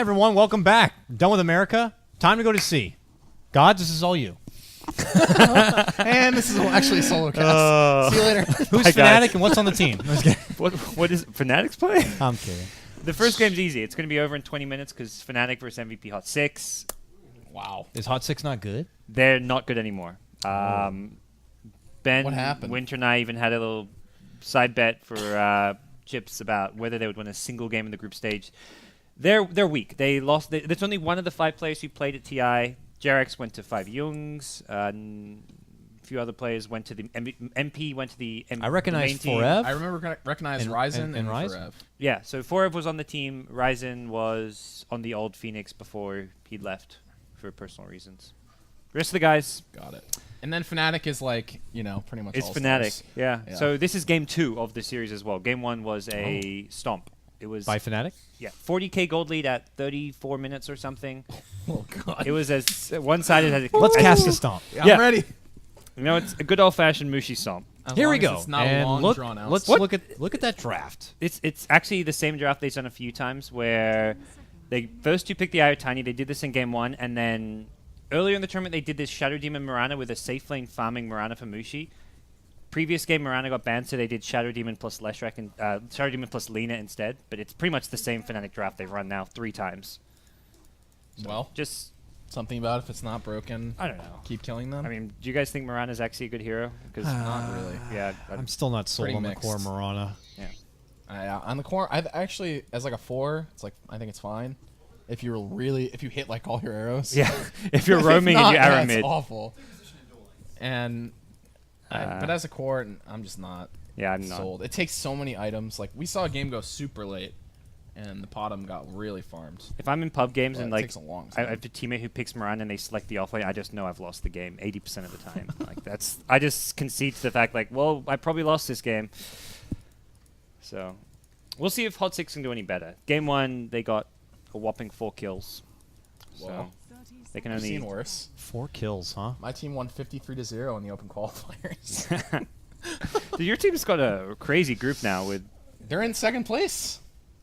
everyone, welcome back. Done with America. Time to go to C. Godz, this is all you. And this is actually a solo cast. See you later. Who's Fnatic and what's on the team? What is Fnatic's play? I'm kidding. The first game's easy. It's going to be over in 20 minutes because Fnatic versus MVP Hot6. Wow. Is Hot6 not good? They're not good anymore. Ben, What happened? Winter and I even had a little side bet for Chips about whether they would win a single game in the group stage. They're weak. They lost. There's only one of the 5 players who played at TI. Jarex went to 5 Youngs. A few other players went to the MP. Went to the I recognize the main team. Forev. I recognize Ryzen and Ryzen? Forev. Yeah, so Forev was on the team. Ryzen was on the old Phoenix before he'd left for personal reasons. The rest of the guys... Got it. And then Fnatic is like, pretty much It's all Fnatic, stars. yeah. Yeah. So this is game 2 of the series as well. Game 1 was a stomp. It was... By Fnatic? Yeah, 40k gold lead at 34 minutes or something. Oh, God. It was as one-sided as it... Let's cast a stomp. Yeah. I'm ready. It's a good old-fashioned Mushi stomp. As Here long we as go. It's not And long, look, drawn out. let's look at that draft. It's actually the same draft they've done a few times where they first you pick the Io Tiny. They did this in game 1, and then earlier in the tournament they did this Shadow Demon Mirana with a safe lane farming Mirana for Mushi. Previous game Mirana got banned, so they did Shadow Demon plus Leshrac and Shadow Demon plus Lina instead. But it's pretty much the same Fnatic draft they've run now 3 times. So Well, just something about if it's not broken, I don't know. keep killing them. I mean, do you guys think Mirana's actually a good hero? Because not really. yeah, I'm still not sold Pretty on the mixed. core Mirana. yeah. On the core, I actually, as like a 4, it's like, I think it's fine. If you hit like all your arrows. Yeah, if you're If roaming not, and you arrow that's mid. awful. And, but as a core, I'm just not Yeah, I'm not. sold. It takes so many items. Like, we saw a game go super late, and the bottom got really farmed. If I'm in pub games But and it like takes a long I time. have a teammate who picks Mirana and they select the offlane, I just know I've lost the game 80% of the time. Like I just concede to the fact like, well, I probably lost this game. So we'll see if Hot6 can do any better. Game 1, they got a whopping 4 kills. So Whoa. they can I've only seen worse. 4 kills, huh? My team won 53-0 in the open qualifiers. Dude, your team's got a crazy group now with They're in second place.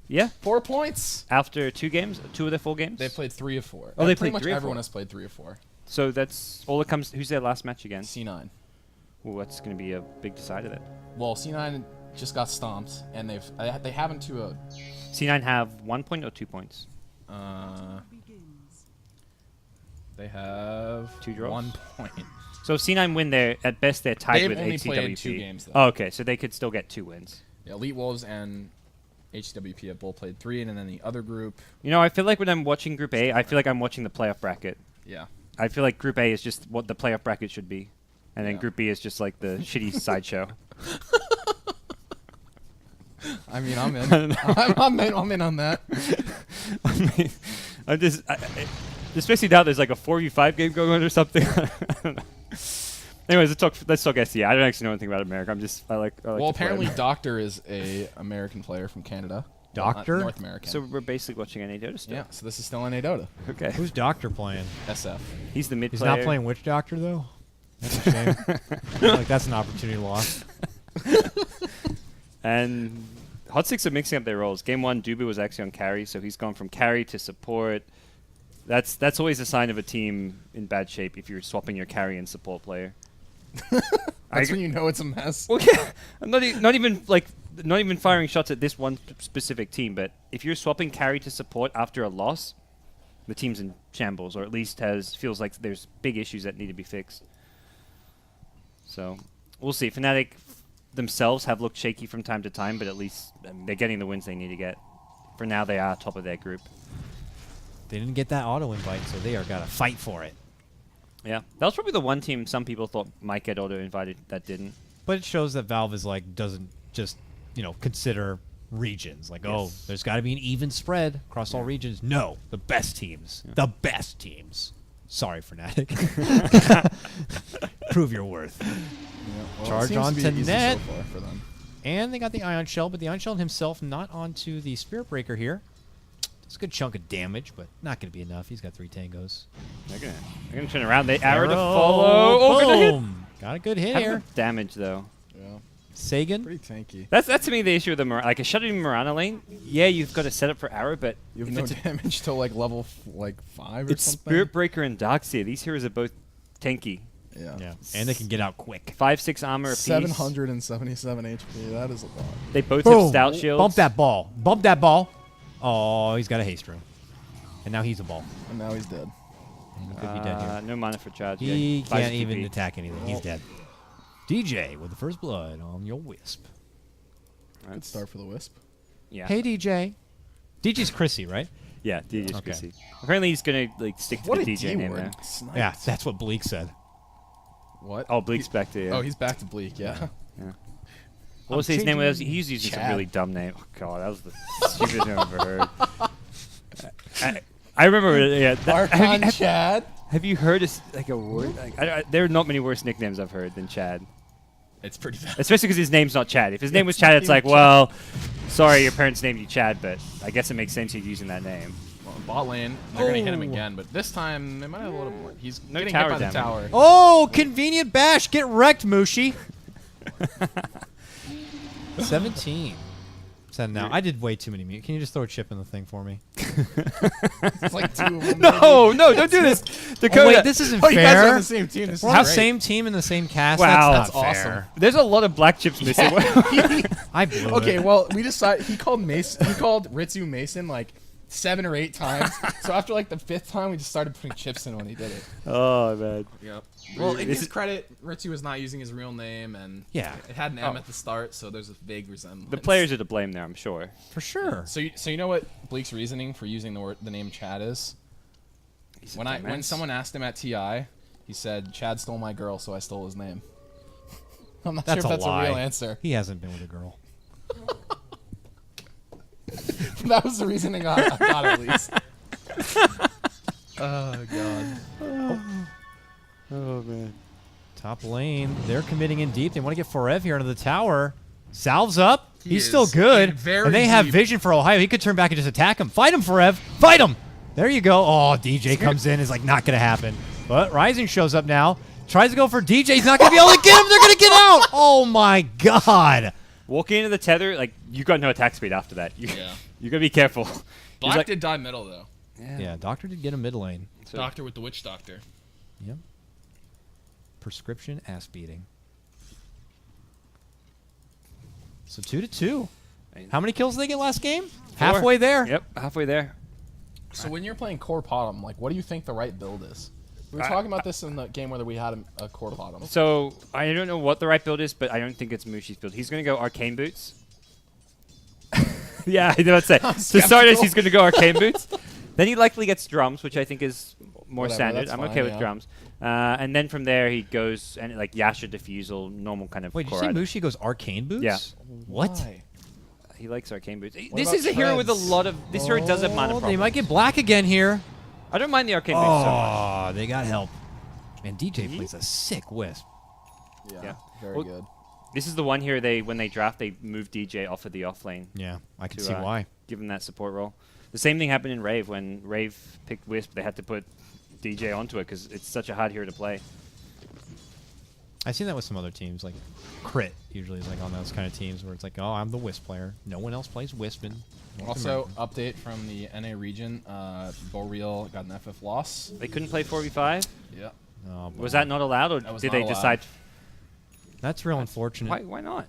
yeah. 4 points. After 2 games, 2 of their 4 games. They played 3 of 4. Oh, they pretty played much 3 of everyone 4. has played 3 of 4. So that's all it comes. Who's their last match again? C9. Well, that's going to be a big decider then. Well, C9 just got stomped, and they haven't to a. C9 have 1 point or 2 points? They have 2 draws? 1 point. So if C9 win, they're at best they're tied They've with only HCWP. played 2 games, though. Oh, okay, so they could still get 2 wins. Yeah, Elite Wolves and HWP have both played 3, and then the other group. You know, I feel like when I'm watching Group A, I feel like I'm watching the playoff bracket. Yeah. I feel like Group A is just what the playoff bracket should be, and then Yeah. Group B is just like the shitty sideshow. I mean, I'm in. I'm in on that. I mean, I'm just, especially now there's like a 4v5 game going on or something. I don't know. Anyways, let's talk SEA. I don't actually know anything about America. I like Well, to play apparently them. Doctor is a American player from Canada. Doctor? Well, not North American. So we're basically watching NA Dota still. yeah, so this is still NA Dota. Okay. Who's Doctor playing? SF. He's the mid He's player. not playing Witch Doctor, though? That's a shame. I feel like that's an opportunity lost. And Hot6 are mixing up their roles. Game 1, Dubu was actually on carry, so he's gone from carry to support. That's always a sign of a team in bad shape if you're swapping your carry and support player. That's when you know it's a mess. Well, yeah, I'm not even firing shots at this one specific team, but if you're swapping carry to support after a loss, the team's in shambles, or at least feels like there's big issues that need to be fixed. So we'll see. Fnatic themselves have looked shaky from time to time, but at least they're getting the wins they need to get. For now, they are top of their group. They didn't get that auto invite, so they are got to fight for it. Yeah, that was probably the one team some people thought might get auto invited that didn't. But it shows that Valve is like doesn't just consider regions. Like, oh, Yes. there's got to be an even spread across all regions. No, the best teams. The best teams. Sorry, Fnatic. Prove your worth. Yeah, well, it Charge seems to on be to easy net. So far for them. And they got the Ion Shell, but the Ion Shell himself not onto the Spirit Breaker here. It's a good chunk of damage, but not going to be enough. He's got 3 tangos. They're gonna turn around. They arrow to follow. Oh, gonna hit. Boom! Got a good hit Have here. enough damage though. Yeah. Sagan. Pretty tanky. That's to me the issue with the like a shutting Mirana lane. Yeah, you've got to set up for arrow, but You have if no it's damage till like level 5 or it's something. Spirit Breaker and Darkseer. These heroes are both tanky. Yeah, and they can get out quick. 5-6 armor apiece. 777 HP. That is a lot. They both Boom. have stout shields. Bump that ball. Bump that ball. Oh, he's got a haste room. And now he's a ball. And now he's dead. He could be dead here. No mana for charge. He yeah, can't 5 even TP. attack anything. He's dead. DJ with the first blood on your Wisp. Good That's- start for the Wisp. Yeah. Hey, DJ. DJ's Chrissy, right? Yeah, DJ's Okay. Chrissy. Apparently he's gonna like stick to What the a DJ name D-word. there. Sniped. Yeah, that's what Bleak said. What? Oh, Bleak's back to you. Oh, he's back to Bleak, yeah. What was his name? changing He was using some Chad. really dumb name. Oh god, that was the stupidest name I've ever heard. I remember. Yeah. Archon Chad. Have you heard like a word? Like, there are not many worse nicknames I've heard than Chad. It's pretty bad. Especially because his name's not Chad. If his name was It's not Chad, it's even like, Chad. well, sorry, your parents named you Chad, but I guess it makes sense you're using that name. Well, bot lane, they're going to hit him Oh. again, but this time they might have a little more. He's No getting tower hit by the damage. tower. Oh, convenient bash. Get wrecked, Mushi. 17. Send now. I did way too many mute. Can you just throw a chip in the thing for me? It's like 2 of them. No, don't do this, Dakota. Oh, wait, this isn't Oh, you guys are on fair. the same team. This is How great. same team in the same cast? Wow. That's not That's fair. There's a lot of black chips missing. I blew Okay, it. well, we decided he called Ritsu Mason like 7 or 8 times. So after like the 5th time, we just started putting chips in when he did it. Oh man. Yep. Well, in This his is- credit, Ritsu was not using his real name, and Yeah. it had an M Oh. at the start, so there's a vague resemblance. The players are to blame there, I'm sure. For sure. So you know what Bleak's reasoning for using the name Chad is? He's a When dumbass. someone asked him at TI, he said Chad stole my girl, so I stole his name. I'm not That's sure a if that's lie. a real answer. He hasn't been with a girl. That was the reasoning I got at least. Oh god. Oh man. Top lane. They're committing in deep. They want to get Forev here into the tower. Salves up. He He's still is good. in very And they have deep. vision for Ohio. He could turn back and just attack him. Fight him, Forev. Fight him. There you go. Oh, DJ comes in. Is like, not going to happen. But Rising shows up now. Tries to go for DJ. He's not going to be able to get him. They're going to get out. Oh, my God. Walking into the tether, like you got no attack speed after that. Yeah. You gotta be careful. Black like- did die middle though. Yeah, Doctor did get a mid lane. So- Doctor with the witch doctor. Yep. Prescription ass beating. So 2-2. How many kills did they get last game? Halfway there. Yep, halfway there. So when you're playing core bottom, like what do you think the right build is? We were talking about this in the game whether we had a core bottom. So I don't know what the right build is, but I don't think it's Mushi's build. He's gonna go arcane boots. Yeah, I did not say. To start us, he's gonna go arcane boots. Then he likely gets drums, which I think is more Whatever, standard. that's I'm fine, okay with yeah. drums. And then from there he goes and like Yasha diffusal, normal kind of Wait, did you core say item. Mushi goes arcane boots? Yeah. What? Why? He likes arcane boots. What This about is a hero with a treads? lot of. This hero does have mana Oh, problems. they might get black again here. I don't mind the arcane boots so much. Oh, they got help. Man, DJ plays a sick wisp. Yeah, very Well, good. This is the one here when they draft, they move DJ off of the off lane. Yeah, I can to, see why. Give him that support role. The same thing happened in Rave. When Rave picked Wisp, they had to put DJ onto it because it's such a hard hero to play. I've seen that with some other teams, like Crit usually is like on those kind of teams where it's like, oh, I'm the Wisp player. No one else plays Wisp in North Also, America. update from the NA region, Boreal got an FF loss. They couldn't play 4v5. Yeah. Oh, Was boy. that not allowed, or That was did not they allowed. decide? That's real unfortunate. Why not?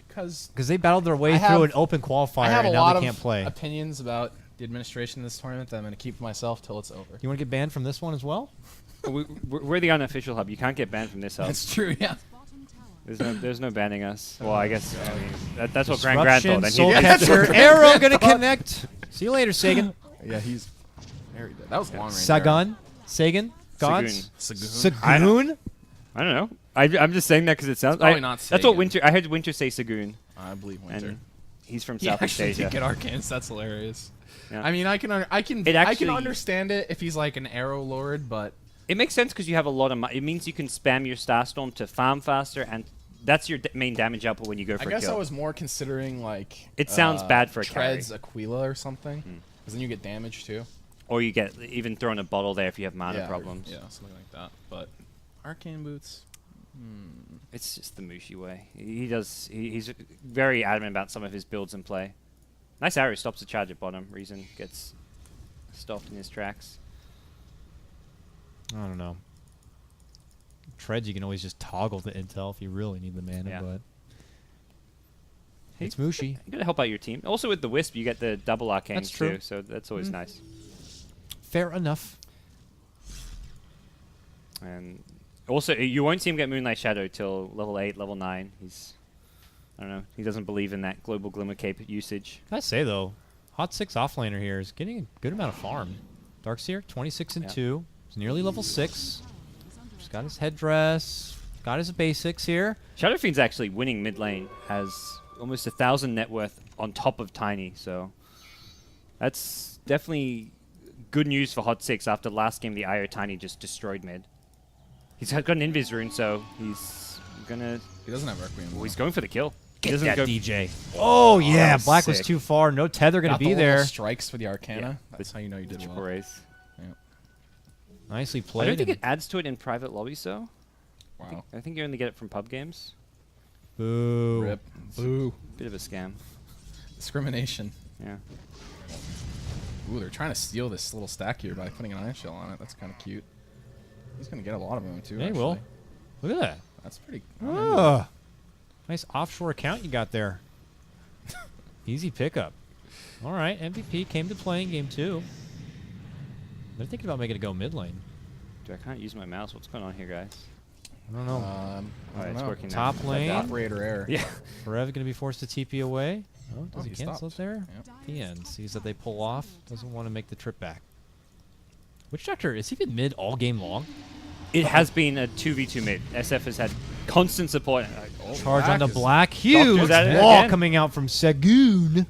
Because Because they battled their way I through have- an open qualifier I have a and now lot they of can't play. opinions about the administration of this tournament that I'm going to keep to myself till it's over. You want to get banned from this one as well? We're the unofficial hub. You can't get banned from this hub. That's true, yeah. There's no banning us. Well, I guess that's what Grand Grand Disruption, thought. Soul And Catcher, Arrow gonna connect. See you later, Sagan. Yeah, he's very good. That was long range. Sagan, Sagan, Godz, Sagoon. Sagoon. I don't know. I'm just saying that because it sounds. probably not That's what Sagan. Winter. I heard Winter say Sagoon, I believe Winter. and he's from He Southeast actually Asia. did get Arcanes. That's hilarious. Yeah. I mean, I can It I actually- can understand it if he's like an arrow lord, but It makes sense because you have a lot of. It means you can spam your Starstorm to farm faster, and that's your main damage output when you go for I a guess kill. I was more considering like It sounds bad for a Treads Aquila or something, because then you get damage too. Or you get even thrown a bottle there if you have mana yeah, problems. Yeah, something like that. But arcane boots, It's just the Mushi way. He's very adamant about some of his builds and play. Nice arrow stops the charge at bottom. Reason gets stopped in his tracks. I don't know. Treads, you can always just toggle the intel if you really need the mana, Yeah. but Hey, it's Mushi. You gotta help out your team. Also with the Wisp, you get the double arcane That's true. too, so that's always nice. Fair enough. And also, you won't see him get Moonlight Shadow till level 8, level 9. I don't know, he doesn't believe in that global Glimmer Cape usage. Gotta say though, Hot6 offlaner here is getting a good amount of farm. Darkseer, 26 and 2. He's nearly level 6. Just got his headdress. Got his basics here. Shadow Fiend's actually winning mid lane, has almost 1,000 net worth on top of Tiny, so that's definitely good news for Hot6 after last game the IO Tiny just destroyed mid. He's got an Invis rune, so he's gonna... He doesn't have Requiem. Well, he's going for the kill. He Get doesn't that go DJ. Oh yeah, that was Black was sick. too far. No tether gonna Got the be little there. strikes for the Arcana. That's how you know you did triple well. raise. Nicely I played. don't think and- it adds to it in private lobbies, though. Wow. I think you only get it from pub games. Boo. Rip. Boo. Bit of a scam. Discrimination. Yeah. Ooh, they're trying to steal this little stack here by putting an ion shell on it. That's kind of cute. He's going to get a lot of them, too, Yeah, he actually. will. Look at that. That's pretty... Oh, nice offshore account you got there. Easy pickup. All right, MVP came to play in game 2. They're thinking about making it go mid lane. Dude, I can't use my mouse. What's going on here, guys? I don't know. I Alright, don't it's know. working now. Top lane. Operator error. Yeah. Forev going to be forced to TP away. Oh, does Oh, he he cancel it stopped. there? Yep. PN sees that they pull off. Doesn't want to make the trip back. Witch Doctor, is he been mid all game long? It has been a 2v2 mid. SF has had constant support. Oh, Charge Black on the is- black. Huge Doctor's at it wall again. coming out from Sagoon.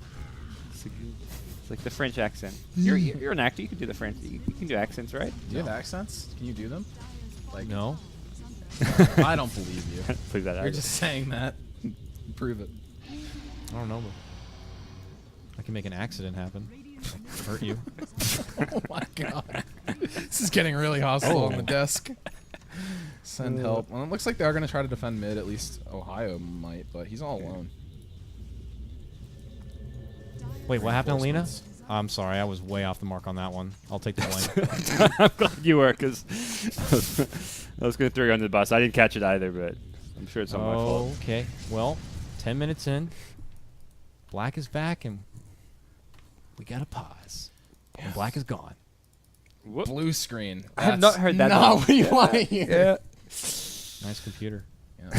It's like the French accent. You're an actor. You can do the French. You can do accents, right? Do you have accents? Can you do them? Like, No. I don't believe you. Please that You're just saying that. Prove it. I don't know, but I can make an accident happen. Hurt you. Oh my god. This is getting really hostile on the desk. Send help. Well, it looks like they are going to try to defend mid. At least Ohio might, but he's all alone. Wait, what happened to Lena? Reinforcements. I'm sorry, I was way off the mark on that one. I'll take the blame. I'm glad you were, because I was going to throw you under the bus. I didn't catch it either, but I'm sure it's not my fault. Okay, well, 10 minutes in. Black is back, and we got to pause. And Black is gone. Whoop. Blue screen. I have not heard that Not one. what you want to hear. Nice computer. Yeah.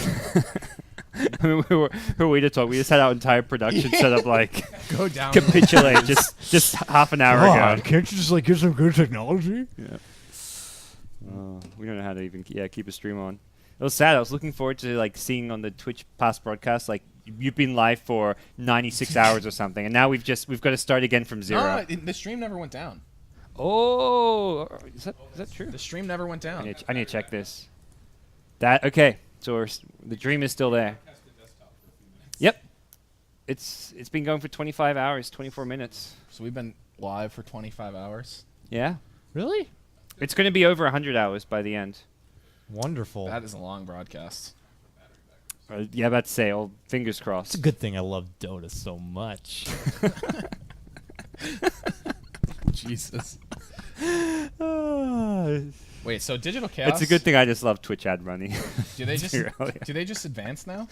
I mean, who are we to talk? We just had our entire production set up like Go down. capitulate just half an hour ago. can't you just like get some good technology? Yeah. We don't know how to even keep a stream on. It was sad. I was looking forward to like seeing on the Twitch past broadcast like you've been live for 96 hours or something, and now we've got to start again from zero. No, the stream never went down. Oh, is that true? The stream never went down. I need to check this. Okay. So the dream is still there. Yep. It's been going for 25 hours, 24 minutes. So we've been live for 25 hours. Yeah. Really? It's going to be over 100 hours by the end. Wonderful. That is a long broadcast. Yeah, about to say, oh, fingers crossed. It's a good thing I love Dota so much. Jesus. Wait, so Digital Chaos? It's a good thing I just love Twitch ad money. Do they just Really. do they just advance now?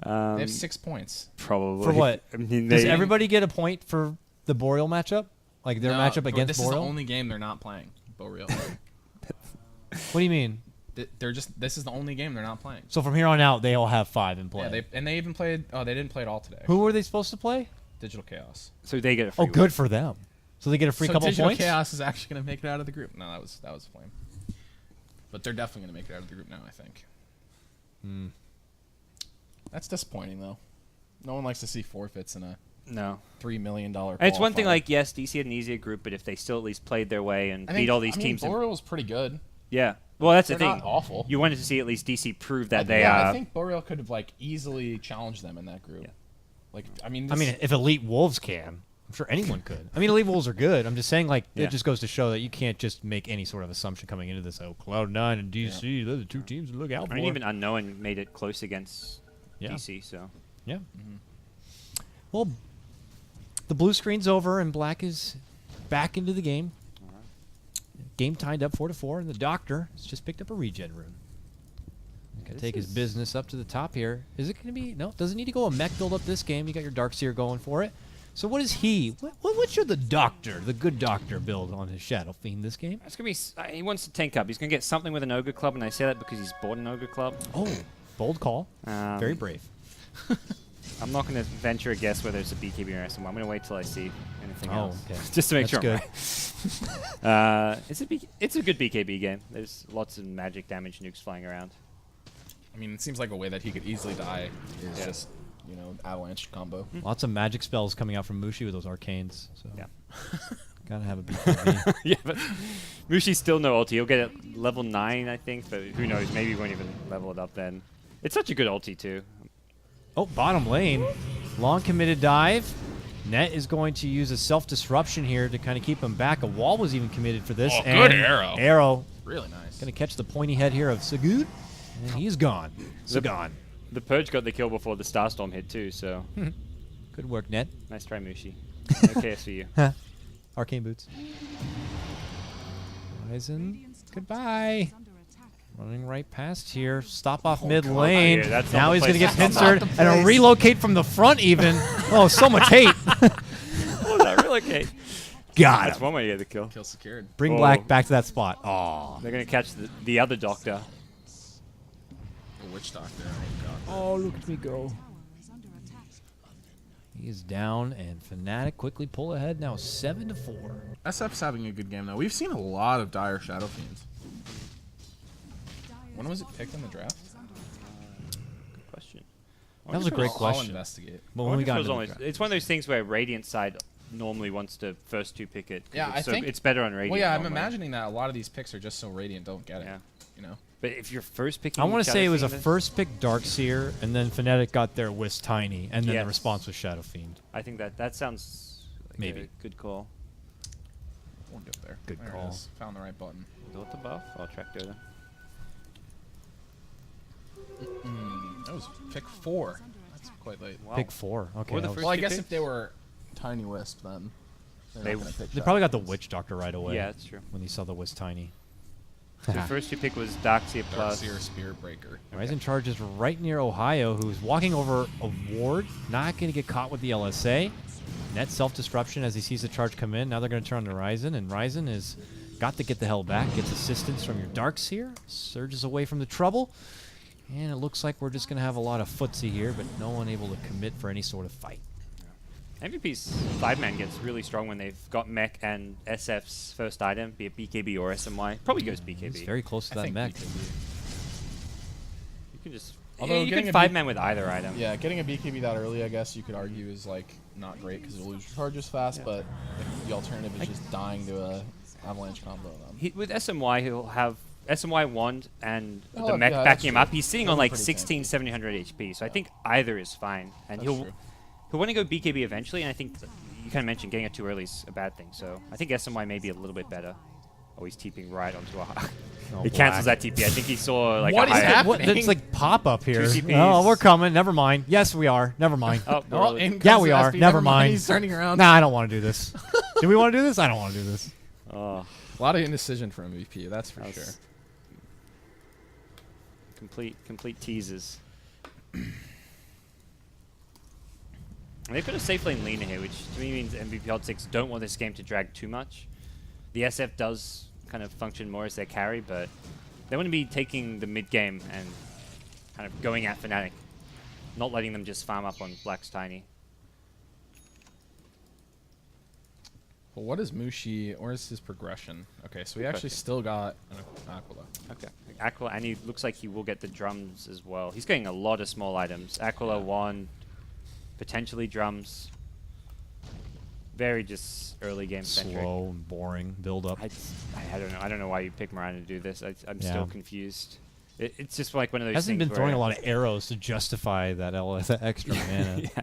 They have 6 points. Probably. For what? I mean, Does they, everybody get a point for the Boreal matchup? Like their matchup but against this Boreal? is the only game they're not playing. Boreal. What do you mean? This is the only game they're not playing. So from here on out, they all have 5 in play. Yeah, they even played. Oh, they didn't play it all today. Who were they supposed to play? Digital Chaos. so they get a free Oh, win. good for them. So they get a free So couple Digital points? Chaos is actually going to make it out of the group. No, that was Flame. But they're definitely going to make it out of the group now, I think. That's disappointing, though. No one likes to see forfeits in a No. $3 million And it's one thing qualifier. like, yes, DC had an easier group, but if they still at least played their way and beat all these teams. Boreal was pretty good. Yeah. Well, that's They're the thing. not awful. You wanted to see at least DC prove that they yeah, are. I think Boreal could have like easily challenged them in that group. Yeah. Like, I mean, I mean, if Elite Wolves can, I'm sure anyone could. I mean, elite wolves are good. I'm just saying, like, Yeah. it just goes to show that you can't just make any sort of assumption coming into this. Oh, Cloud9 and DC, those are the two teams to look out for. I mean, even Unknown made it close against Yeah. DC, so. Yeah. Well, the blue screen's over and black is back into the game. Game tied up 4-4, and the doctor has just picked up a regen rune. He can take his business up to the top here. Is it going to be? No, doesn't need to go a mech build up this game. You got your Darkseer going for it. So what is he? What should the doctor, the good doctor, build on his Shadow Fiend this game? It's gonna be. He wants to tank up. He's gonna get something with an Ogre Club, and I say that because he's bought an Ogre Club. Oh, bold call. Very brave. I'm not gonna venture a guess whether it's a BKB or SMY. I'm gonna wait till I see anything else. Okay. Just to make That's sure good. I'm right. It's a good BKB game. There's lots of magic damage nukes flying around. I mean, it seems like a way that he could easily die is just, you know, avalanche combo. Lots of magic spells coming out from Mushi with those arcanes. So Yeah. gotta have a BKB. Yeah, but Mushi's still no ulti. He'll get it level 9, I think, but who knows? Maybe he won't even level it up then. It's such a good ulti, too. Oh, bottom lane. Long committed dive. Net is going to use a self-disruption here to kind of keep him back. A wall was even committed for this. Oh, and good arrow. Arrow. Really nice. Going to catch the pointy head here of Sigurd. And he's gone. Gone. The Purge got the kill before the Starstorm hit, too, so Good work, Net. nice try, Mushi. Okay, for you. Arcane boots. Ryzen. Goodbye. Running right past here. Stop off mid lane. Yeah, that's not now the he's going to get place. That's pincered and a relocate from the front even. Oh, so much hate. Oh, that relocate. Got That's him. one way to get the kill. Kill secured. Bring Oh. Black back to that spot. Oh. They're going to catch the other Doctor. The Witch Doctor. Oh, God. Oh, look at me go. He is down, and Fnatic quickly pull ahead now 7-4. SF's having a good game, though. We've seen a lot of dire Shadow Fiends. When was it picked in the draft? Good question. That was a great I'll question. investigate. But when we got into the always, draft. it's one of those things where Radiant side normally wants to first two pick it. 'cause Yeah, it's I so think- it's better on Radiant. Well, yeah, I'm normally. imagining that a lot of these picks are just so Radiant don't get it. Yeah. You know? But if you're first picking, I want to say it was a Shadow Fiend, first pick Darkseer, and then Fnatic got their Wisp Tiny, and then Yes. the response was Shadow Fiend. I think that sounds like Maybe. a good call. We'll get there. Good There it call. is. Found the right button. Dota buff? I'll track Dota. That was pick 4. That's quite late. Wow. Pick 4. Okay. Or the that was- first Well, I two guess picks? if they were Tiny Wisp, then they're They- not gonna pick they Shadow probably got the Fiends. Witch Doctor right away. Yeah, that's true. When they saw the Wisp Tiny. The first two pick was Darkseer plus. Darkseer Spirit Breaker. Ryzen charges right near Ohio, who's walking over a ward, not going to get caught with the LSA. Net self-disruption as he sees the charge come in. Now they're going to turn to Ryzen, and Ryzen has got to get the hell back. Gets assistance from your Darkseer, surges away from the trouble, and it looks like we're just going to have a lot of footsie here, but no one able to commit for any sort of fight. MVP's 5-man gets really strong when they've got mech and SF's first item, be it BKB or SMY. Probably goes BKB. He's very close to I that think mech. BKB. You can just. Although Yeah, you getting can a 5-man with either item. Yeah, getting a BKB that early, I guess you could argue is like not great because you'll lose your charges fast. But if the alternative is just dying to a avalanche combo, then With SMY, he'll have SMY wand and Oh, the mech yeah, that's backing him true. up. He's sitting on Those are like pretty 16, 1700 HP. So I think either is fine. And That's he'll true. want to go BKB eventually. And I think you kind of mentioned getting it too early is a bad thing. So I think SMY may be a little bit better. Oh, he's TPing right onto a high. Oh, He cancels black. that TP. I think he saw like What a is high. happening? What? It's like pop up here. 2 CPs. Oh, we're coming. Never mind. Yes, we are. Never mind. Oh, Oh, really? in Yeah, comes we the are. SP. Never mind. He's turning around. Nah, I don't want to do this. Do we want to do this? I don't want to do this. Oh, A lot of indecision for MVP, that's for that sure. was complete teasers. And they've got a safe lane leaner here, which to me means MVP Hot6 don't want this game to drag too much. The SF does kind of function more as their carry, but they want to be taking the mid game and kind of going at Fnatic, not letting them just farm up on Black's Tiny. Well, what is Mushi, or is his progression? Okay, so we actually question. still got an Aquila. Okay. Aquila, and he looks like he will get the drums as well. He's getting a lot of small items. Aquila, wand, potentially drums. Very just early game centric. Slow and boring build up. I don't know. I don't know why you pick Miranda to do this. I'm Yeah. still confused. It's just like one of those Hasn't things been throwing where a lot of arrows to justify that extra mana. Yeah.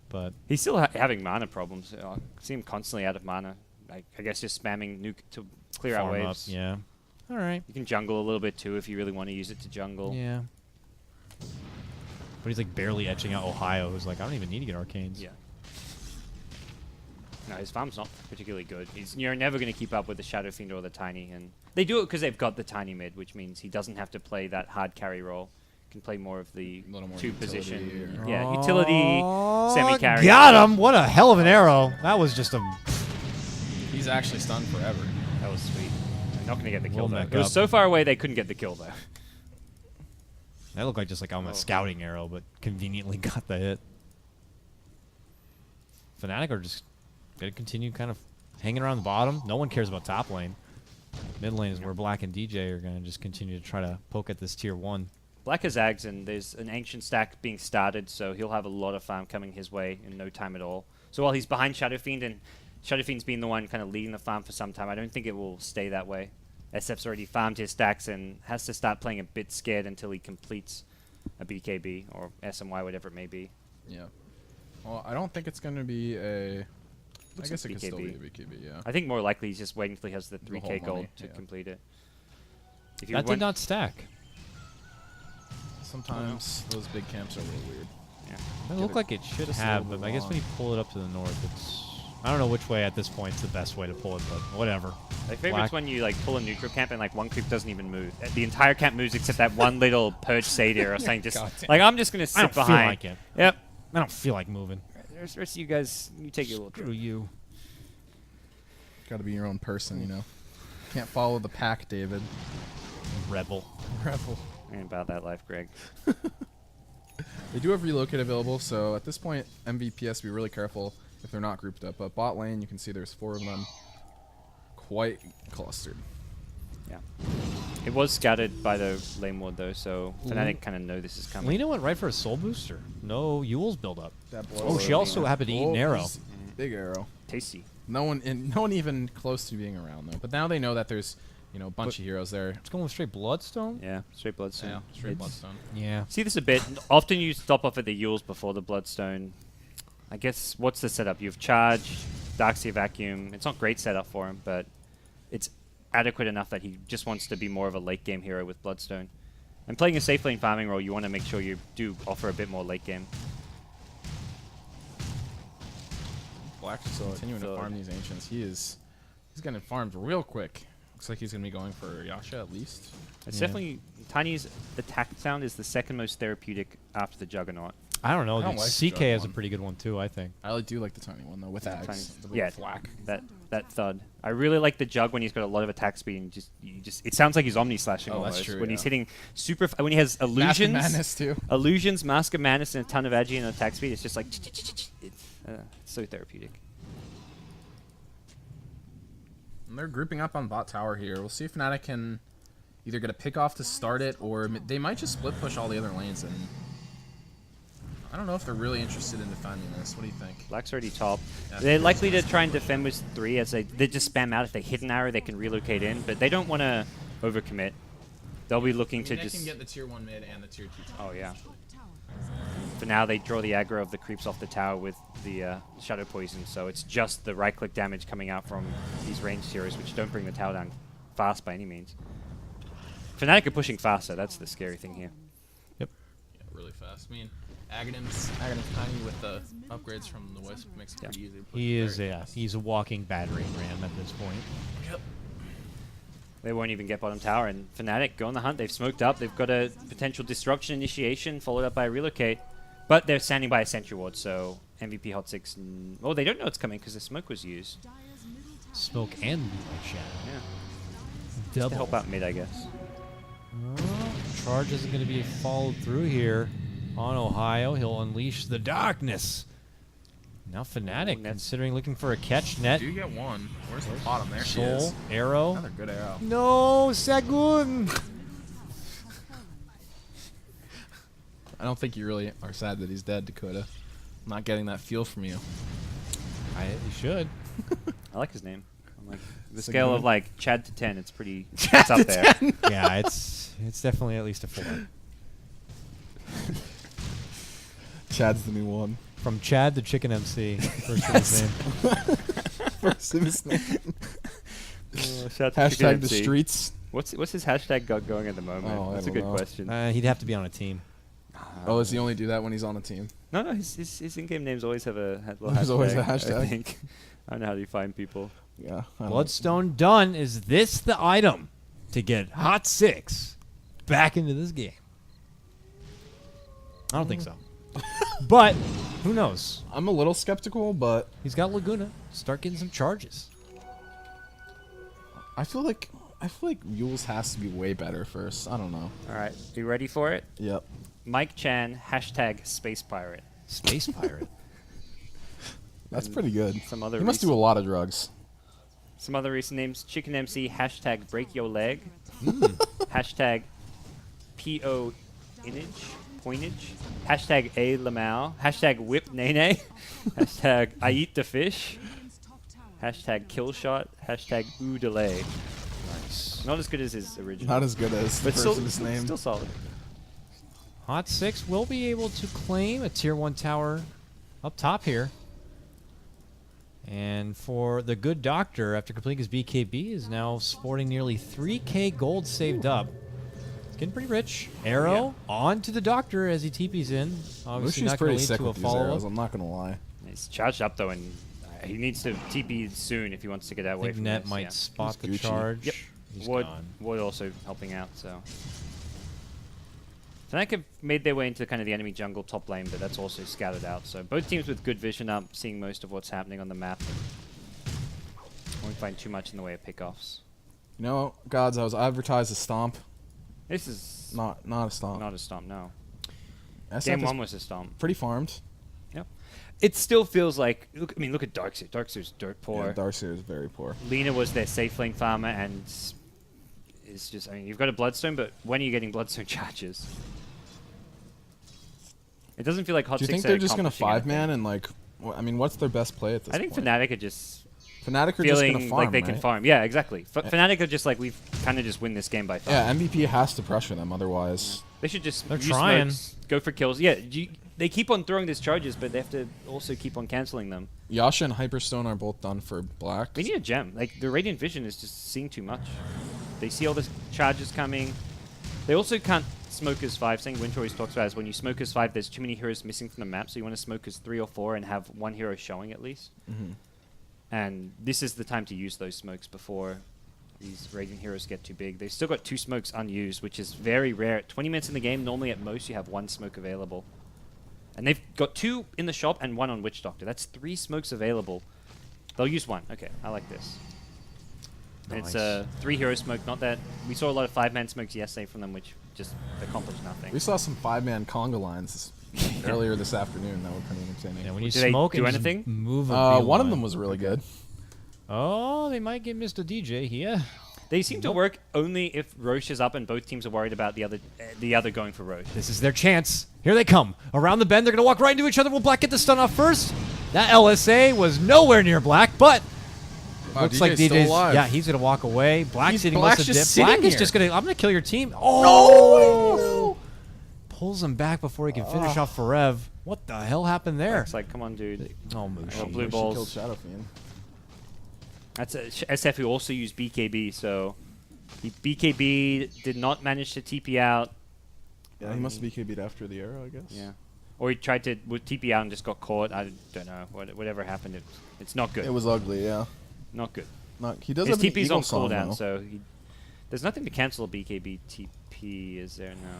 but He's still having mana problems. I see him constantly out of mana. I guess just spamming nuke to clear out farm up. waves. Yeah. All right. You can jungle a little bit too if you really want to use it to jungle. Yeah. But he's like barely etching out Ohio, who's like, I don't even need to get arcanes. Yeah. No, his farm's not particularly good. You're never going to keep up with the Shadow Fiend or the Tiny, and they do it because they've got the Tiny mid, which means he doesn't have to play that hard carry role. He can play more of the Little more 2 utility position. or- Yeah, utility, semi-carry. Got him! What a hell of an arrow. That was just a... He's actually stunned forever. That was sweet. They're not going to get the kill We'll though. mech It was up. so far away they couldn't get the kill though. That looked like just like a scouting arrow, but conveniently got the hit. Fnatic are just going to continue kind of hanging around the bottom. No one cares about top lane. Mid lane is where Black and DJ are going to just continue to try to poke at this tier 1. Black has Zags, and there's an Ancient stack being started, so he'll have a lot of farm coming his way in no time at all. So while he's behind Shadow Fiend, and Shadow Fiend's been the one kind of leading the farm for some time, I don't think it will stay that way. SF's already farmed his stacks and has to start playing a bit scared until he completes a BKB or SMY, whatever it may be. Yeah. Well, I don't think it's going to be a... I Looks guess like it could still be a BKB. BKB, yeah. I think more likely he's just waiting until he has the The 3k whole gold money, to yeah. complete it. If That did not stack. Sometimes those big camps are a little weird. It looked like it should just a have, little but I guess when you pull it up to the north, it's... I don't know which way at this point is the best way to pull it, but whatever. My favorite's Black. when you like pull a neutral camp and like one creep doesn't even move. The entire camp moves except that one little purge satyr or something. Just Goddamn. like I'm just gonna I sit don't feel behind. like it. Yep. I don't feel like moving. There's the rest of you guys. You take your little Screw trip. you. Got to be your own person, you know. Can't follow the pack, David. Rebel. Rebel. Ain't about that life, Greg. They do have relocate available, so at this point, MVP has to be really careful if they're not grouped up. But bot lane, you can see there's 4 of them, quite clustered. Yeah. It was scouted by the lane ward though, so Fnatic kind of know this is coming. Lena went right for a soul booster. No Yule's build up. That Oh, she also happened to eat an arrow. Big arrow. Tasty. No one even close to being around though. But now they know that there's a bunch of heroes there. It's going with straight Bloodstone? Yeah, straight bloodstone. Yeah, straight It's- bloodstone. Yeah. See this a bit. Often you stop off at the Yules before the bloodstone. I guess what's the setup? You've charged, Darkseer Vacuum. It's not great setup for him, but it's adequate enough that he just wants to be more of a late game hero with Bloodstone. And playing a safe lane farming role, you want to make sure you do offer a bit more late game. Black is continuing to farm these ancients. He's getting farmed real quick. Looks like he's gonna be going for Yasha at least. It's Yeah. definitely Tiny's attack sound is the second most therapeutic after the Juggernaut. I don't know. I don't dude. like the CK jug has a one. pretty good one too, I think. I do like the tiny one though with Tiny's- axe. The little yeah, thwack. that thud. I really like the Jug when he's got a lot of attack speed and just it sounds like he's omni slashing Oh, that's almost. true, When yeah. he's hitting super when he has Mask of illusions, Madness too. illusions, Mask of Madness, and a ton of agi and attack speed. It's just like it's so therapeutic. And they're grouping up on bot tower here. We'll see if Fnatic can either get a pick off to start it, or they might just split push all the other lanes. And I don't know if they're really interested in defending this. What do you think? Black's already top. Yeah. They're likely to try and defend with 3 as they just spam out. If they hit an arrow, they can relocate in, but they don't want to overcommit. They'll be looking to just. the tier 1 mid and the tier 2 top. Oh yeah. For now, they draw the aggro of the creeps off the tower with the Shadow Poison, so it's just the right-click damage coming out from these ranged heroes, which don't bring the tower down fast by any means. Fnatic are pushing faster. That's the scary thing here. Yep. Yeah, really fast. I mean, Aghanim's tiny with the upgrades from the Wisp makes it pretty easy to push He it is very a fast. he's a walking battering ram at this point. Yep. They won't even get bottom tower, and Fnatic go on the hunt. They've smoked up. They've got a potential disruption initiation followed up by a relocate, but they're standing by a sentry ward, so MVP Hot6. Oh, they don't know it's coming because the smoke was used. Smoke and Moonlight Shadow. Yeah, Double. to help out mid, I guess. Charge isn't going to be followed through here on Ohio. He'll unleash the darkness. Now Fnatic Net. considering looking for a catch net. Do you get one? Where's the bottom? There she Soul, is. arrow. Another good arrow. No, Sagun. I don't think you really are sad that he's dead, Dakota. I'm not getting that feel from you. You should. I like his name. I'm like the It's a scale good of one. like Chad to 10. It's pretty. It's up there. Yeah, it's definitely at least a 4. Chad's the new one. From Chad to Chicken MC. First of his name. First of his name. Shout out to Chicken Hashtag the MC. streets. What's his hashtag got going at the moment? Oh, I That's a don't good know. question. He'd have to be on a team. Oh, does he only do that when he's on a team? No, his in-game names always have a little There's hashtag. always a I hashtag. think. I don't know how you find people. Yeah. I don't- Bloodstone done. Is this the item to get Hot6 back into this game? I don't think so. But who knows? I'm a little skeptical, but He's got Laguna. Start getting some charges. I feel like Yules has to be way better first. I don't know. All right, you ready for it? Yep. Mike Chan, hashtag Space Pirate. Space Pirate. That's pretty good. Some other He must do a lot of drugs. Some other recent names: Chicken MC, hashtag Break Your Leg, hashtag PO Pointage, hashtag A Lamau, hashtag Whip Nene, hashtag I Eat the Fish, hashtag Killshot, hashtag Ooh Delay. Nice. Not as good as his original, Not as good as the but first still, of his name. still solid. Hot6 will be able to claim a tier 1 tower up top here. And for the good doctor, after completing his BKB, is now sporting nearly 3k gold saved up. It's getting pretty rich. Arrow on to the doctor as he TP's in. Obviously Mushi's not going pretty to lead sick to a with these arrows. follow-up. I'm not gonna lie. He's charged up though, and he needs to TP soon if he wants to get I away think from Net this, might yeah. spot the He's Gucci. charge. Yep. He's Wood gone. also helping out, so. Fnatic have made their way into kind of the enemy jungle top lane, but that's also scattered out. So both teams with good vision up, seeing most of what's happening on the map. Won't find too much in the way of pickoffs. You know, Godz, I was advertised a stomp. This is Not a stomp. not a stomp, no. SF Game is 1 was a stomp. pretty farmed. Yep. It still feels like, look at Darkseer. Darkseer's dirt poor. Yeah, Darkseer is very poor. Lina was their safe lane farmer, and it's just, I mean, you've got a Bloodstone, but when are you getting Bloodstone charges? It doesn't feel like Hot 6 Do you think are they're just gonna accomplishing 5-man and like? I mean, what's their best play at this I think point? Fnatic are just Fnatic are just feeling gonna farm, like they can right? farm. Yeah, exactly. Fnatic are just like, we've kind of just win this game by farm. Yeah, MVP has to pressure them, otherwise. They should just They're use trying. smokes, go for kills. Yeah, they keep on throwing these charges, but they have to also keep on canceling them. Yasha and Hyperstone are both done for black. They need a gem. Like, the Radiant Vision is just seeing too much. They see all the charges coming. They also can't smoke as 5. Saying Winter always talks about is when you smoke as 5, there's too many heroes missing from the map, so you want to smoke as 3 or 4 and have one hero showing at least. Mm-hmm. And this is the time to use those smokes before these Radiant heroes get too big. They've still got 2 smokes unused, which is very rare. At 20 minutes in the game, normally at most you have 1 smoke available. And they've got 2 in the shop and 1 on Witch Doctor. That's 3 smokes available. They'll use 1. Okay, I like this. And it's a 3 hero smoke, not that... We saw a lot of 5-man smokes yesterday from them, which just accomplished nothing. We saw some 5-man conga lines earlier this afternoon that were pretty entertaining. Yeah, when you Did they smoke do and just anything? move a One of beeline. them was really good. Oh, they might get Mr. DJ here. They seem to work only if Roche is up and both teams are worried about the other going for Roche. This is their chance. Here they come. Around the bend, they're going to walk right into each other. Will Black get the stun off first? That LSA was nowhere near Black, but looks like DJ's still DJ's... alive. Yeah, he's going to walk away. Black's hitting Black's most of just dip. Black sitting is here. just going to... I'm going to kill your team. Oh! Pulls him back before he can finish off Forev. What the hell happened there? It's like, come on, dude. Oh, Mushi. blue She balls. killed Shadow Fiend. That's a SF who also used BKB, so he BKB did not manage to TP out. Yeah, he must have BKB'd after the arrow, I guess. Yeah. Or he tried to TP out and just got caught. I don't know. Whatever happened, it's not good. It was ugly, yeah. Not good. He does His have an TP's Eagle on song, cooldown, though. so there's nothing to cancel a BKB TP, is there? No.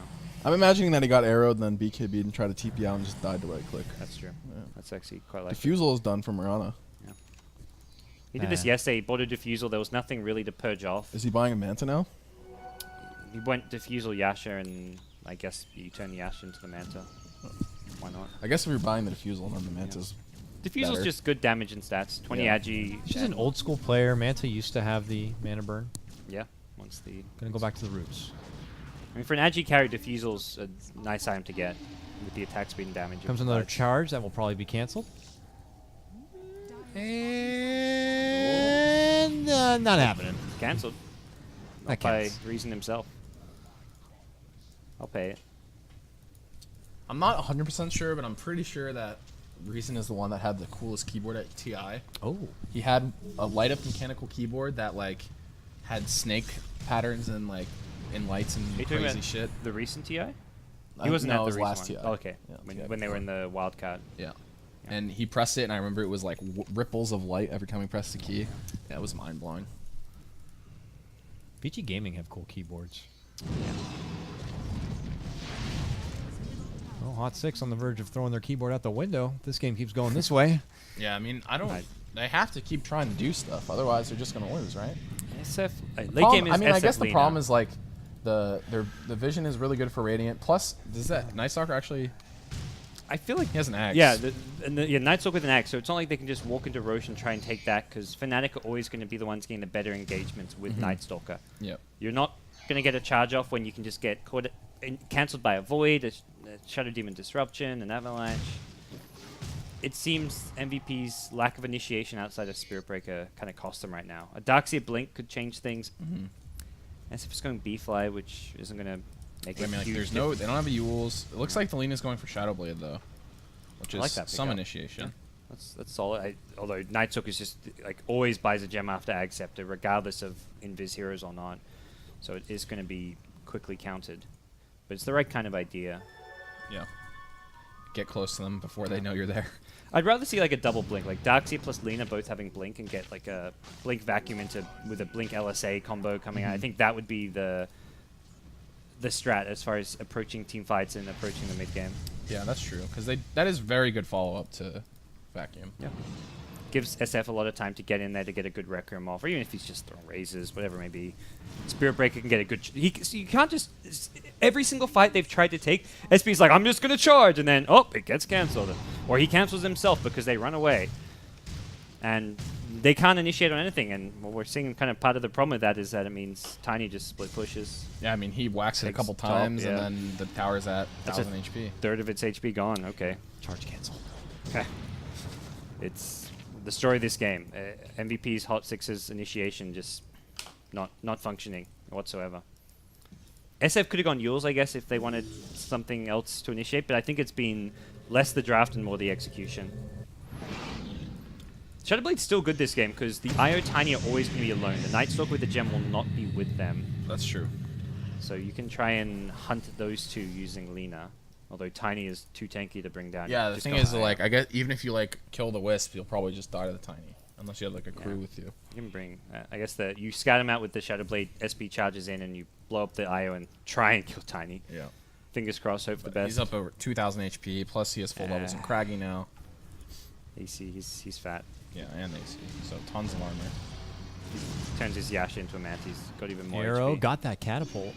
I'm imagining that he got arrowed and then BKB'd and tried to TP out and just died to right click. That's true. Yeah. That's actually quite like it. Diffusal is done for Mirana. He did this yesterday. He bought a Diffusal. There was nothing really to purge off. Is he buying a Manta now? He went Diffusal Yasha, and I guess you turn Yasha into the Manta. Why not? I guess if you're buying the Diffusal, then the Manta's Diffusal's better. just good damage and stats. 20 Yeah. agi. She's an old school player. Manta used to have the mana burn. Yeah. Once the. Gonna go back to the roots. I mean, for an agi carry, Diffusal's a nice item to get with the attack speed and damage. it Comes another provides. charge that will probably be canceled. And not happening. Cancelled. That Not by counts. Reason himself. I'll pay it. I'm not 100% sure, but I'm pretty sure that Reason is the one that had the coolest keyboard at TI. Oh. He had a light up mechanical keyboard that like had snake patterns and like in lights and Are you talking crazy about shit. the recent TI? He wasn't no, at it the was recent last one. TI. Oh, okay. Yeah, When, TI when they were in before. the wild card. Yeah. And he pressed it, and I remember it was like ripples of light every time he pressed the key. Yeah, it was mind blowing. VG Gaming have cool keyboards. Well, Hot6 on the verge of throwing their keyboard out the window. This game keeps going this way. Yeah, I mean, they have to keep trying to do stuff, otherwise they're just gonna lose, right? SF late game is I mean, I SF guess the Lena. problem is like the vision is really good for Radiant. Plus, does that Night Stalker actually? I feel like He has an axe. Yeah, Night Stalker with an axe, so it's not like they can just walk into Roche and try and take that, because Fnatic are always going to be the ones getting the better engagements with Night Stalker. Yep. You're not going to get a charge off when you can just get cancelled by a Void, a Shadow Demon Disruption, an Avalanche. It seems MVP's lack of initiation outside of Spirit Breaker kind of cost them right now. A Darkseer Blink could change things. As if it's going B-Fly, which isn't going to make I mean, like, huge there's no, they don't have a Yules. It looks like the Lena's going for Shadow Blade though, which I is like that some pickup. initiation. That's solid. Although Night Stalker is just like always buys a gem after Ag Scepter, regardless of Invis heroes or not. So it is going to be quickly counted, but it's the right kind of idea. Yeah. Get close to them before they know you're there. I'd rather see like a double blink, like Darkseer plus Lena both having blink, and get like a blink vacuum into with a blink LSA combo coming out. I think that would be the strat as far as approaching team fights and approaching the mid game. Yeah, that's true. Because that is very good follow up to Vacuum. Yeah. Gives SF a lot of time to get in there to get a good Requiem off, or even if he's just throwing raises, whatever it may be. Spirit Breaker can get a good... so you can't just... Every single fight they've tried to take, SP's like, I'm just going to charge, and then, oh, it gets cancelled. Or he cancels himself because they run away. And they can't initiate on anything, and what we're seeing kind of part of the problem with that is that it means Tiny just split pushes. Yeah, I mean, he whacks it a Takes couple top, times, yeah. and then the tower's at That's a 1,000 HP. Third of its HP gone, okay. Charge cancel. It's the story of this game. MVP's Hot6's initiation just not functioning whatsoever. SF could have gone Yules, I guess, if they wanted something else to initiate, but I think it's been less the draft and more the execution. Shadowblade's still good this game, because the IO Tiny are always going to be alone. The Night Stalker with the gem will not be with them. That's true. So you can try and hunt those two using Lena. Although Tiny is too tanky to bring down. Yeah, the Just thing go is, higher. like, I guess even if you like kill the Wisp, you'll probably just die to the Tiny, unless you have like a crew Yeah. with you. You can bring, I guess that you scat him out with the Shadowblade SP charges in, and you blow up the IO and try and kill Tiny. Yeah. Fingers crossed, hope for the But best. he's up over 2,000 HP, plus he has full levels in Craggy now. AC, he's fat. Yeah, and AC, so tons of armor. He turns his Yasha into a Mantis. He's got even more Arrow HP. got that catapult.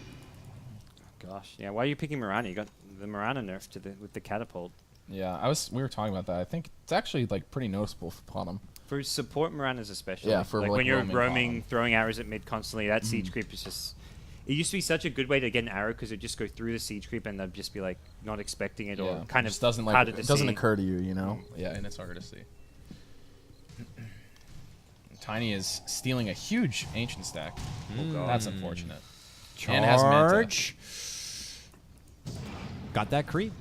Gosh, yeah. Why are you picking Mirana? You got the Mirana nerf to with the catapult. Yeah, we were talking about that. I think it's actually like pretty noticeable upon him. For support Miranas especially. Yeah, for, like like, when you're roaming roaming, bottom. throwing arrows at mid constantly, that siege creep is just... It used to be such a good way to get an arrow because it'd just go through the siege creep and they'd just be like not expecting it or kind of just doesn't like harder to it doesn't see. occur to you, you know. Yeah, and it's harder to see. Tiny is stealing a huge ancient stack. That's unfortunate. And has Manta. Charge. Got that creep.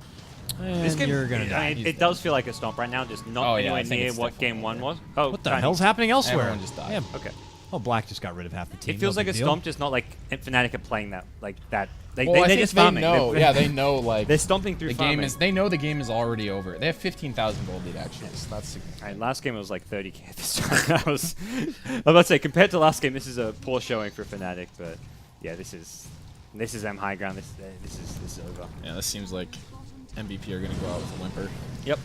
And This game, you're gonna die. I mean, it does feel like a stomp right now, just not Oh, yeah, I anywhere think near it's what game definitely one like was. Oh, What the Tiny. hell's happening elsewhere? Everyone just died. Yeah. Okay. Oh, Black just got rid of half the team. It feels no like a big deal. stomp, just not like Fnatic are playing that like that. Well, I they're think just they farming. know. Yeah, they know. Like They're stomping through the farming. game is. They know the game is already over. They have 15,000 gold lead actually. So that's significant. Alright, last game it was like 30k this time. I was about to say, compared to last game, this is a poor showing for Fnatic, but yeah, this is them high ground. This is over. Yeah, this seems like MVP are gonna go out with a whimper. Yep.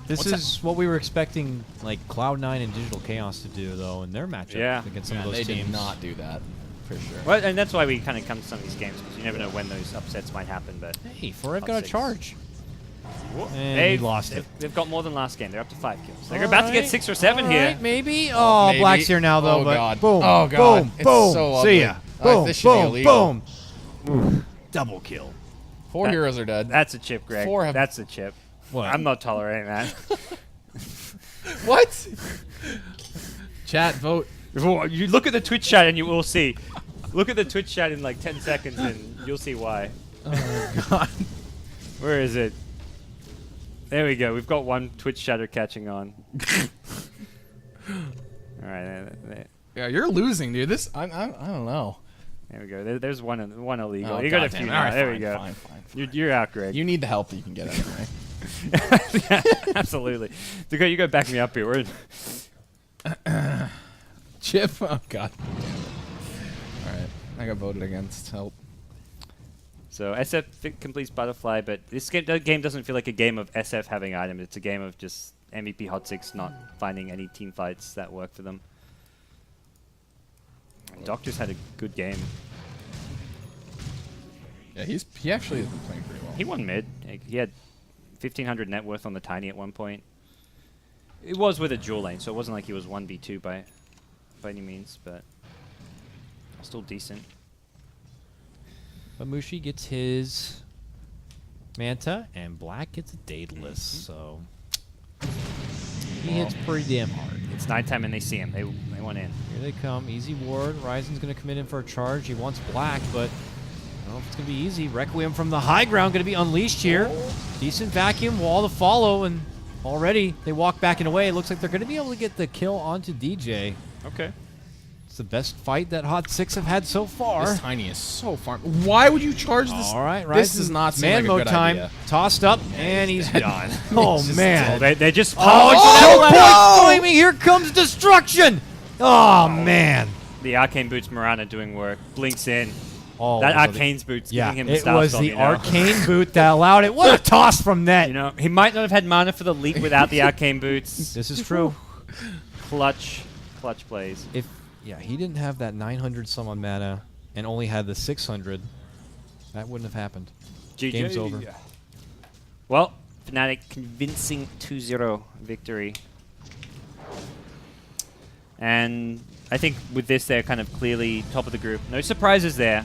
This What's is what we were expecting, like Cloud9 and Digital Chaos to do, though, in their matchup Yeah. against some Yeah, of those they teams. did not do that for sure. Well, and that's why we kind of come to some of these games because you never know when those upsets might happen. But Hey, Forev got a Hot6. charge. And they've he lost it. They've got more than last game. They're up to 5 kills. They're about to get 6 or 7 here. Alright, maybe. Oh, maybe. Black's here now, though. Oh, but God. Boom. Oh, God. Boom. It's boom. so See ugly. ya. Alright, Boom. this should be boom. illegal. Boom. Double kill. 4 heroes are dead. That's a chip, Greg. 4 have- That's a chip. What? I'm not tolerating that. What? Chat, vote. You look at the Twitch chat and you will see. Look at the Twitch chat in like 10 seconds and you'll see why. Oh, God. Where is it? There we go. We've got one Twitch chatter catching on. All right. Yeah, you're losing, dude. This I don't know. There we go. There's one illegal. Oh, you got a goddamn few it. now. All right, There we fine, go. fine. You're out, Greg. You need the help that you can get anyway. Yeah, absolutely. You go back me up here. Chip. Oh god. Damn it. All right, I got voted against. Help. So SF completes Butterfly, but this game doesn't feel like a game of SF having items. It's a game of just MVP Hot6 not finding any team fights that work for them. Doctor's had a good game. Yeah, he actually has been playing pretty well. He won mid. He had 1,500 net worth on the Tiny at one point. It was with a dual lane, so it wasn't like he was 1v2 by any means, but still decent. But Mushi gets his Manta, and Black gets a Daedalus, so he hits pretty damn hard. It's nighttime and they see him. They went in. Here they come. Easy ward. Ryzen's going to come in for a charge. He wants Black, but I don't know if it's going to be easy. Requiem from the high ground going to be unleashed here. Decent vacuum. Wall to follow, and already they walk back and away. It looks like they're going to be able to get the kill onto DJ. Okay. It's the best fight that Hot6 have had so far. This Tiny is so far. Why would you charge this? All right, This Ryzen, does not seem man like a mode good time. idea. Tossed up, and he's gone. Oh, He's just man. dead. They just Oh, flaming! Here comes destruction! Oh, man. The Arcane Boots Mirana doing work. Blinks in. Oh, That it was Arcane's Boots yeah, giving him the it start was stop, the you know? arcane boot that allowed it. What a toss from net. You know, he might not have had mana for the leap without the Arcane Boots. This is true. Clutch plays. If he didn't have that 900 some on mana and only had the 600, that wouldn't have happened. GG. Game's over. Well, Fnatic convincing 2-0 victory. And I think with this, they're kind of clearly top of the group. No surprises there.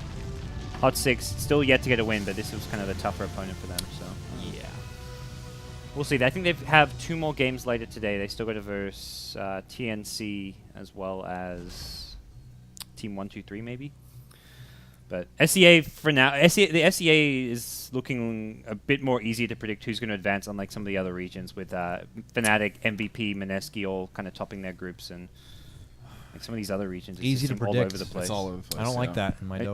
Hot6 still yet to get a win, but this was kind of a tougher opponent for them. So Yeah. we'll see. I think they have 2 more games later today. They still got to verse TNC as well as Team 123 maybe. But SEA for now, the SEA is looking a bit more easy to predict who's going to advance, unlike some of the other regions with Fnatic, MVP, Mineski all kind of topping their groups, and like some of these other regions, it's Easy just to all over predict. the place. It's all over the place. I don't like yeah. that in my Dota.